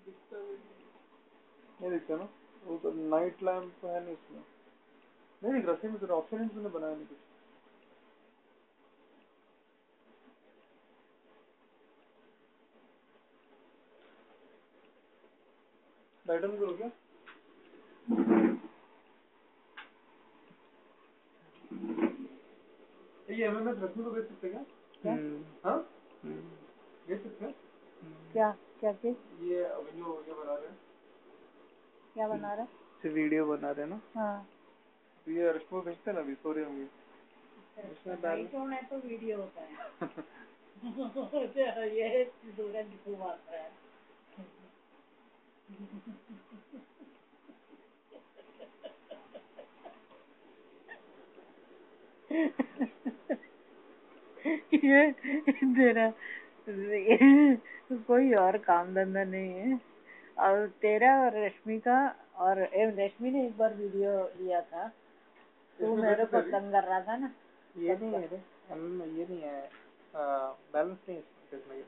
नहीं दिखता ना, वो तो नाइट लैंप है नहीं इसमें, नहीं दिख रहा। सेम तो ऑप्शन ही तुमने बनाया नहीं कुछ। लाइट ऑन करो क्या? ये एमएमएस रश्मि को भेज सकते क्या? हाँ भेज सकते हैं। क्या क्या चीज? ये ये बना रहे हैं, क्या बना रहे? वीडियो बना रहे हैं ना। हाँ ये रश्मि को भेजते हैं ना, अभी सो रही होंगी। लाइट ऑन है तो वीडियो होता है। ये सूरज खूब आता है। ये तेरा कोई और काम धंधा नहीं है। और तेरा और रश्मि का, और रश्मि ने एक बार वीडियो लिया था, तू मेरे को तंग कर रहा था ना। ये नहीं है रे, ये नहीं है, बैलेंस नहीं है इसमें।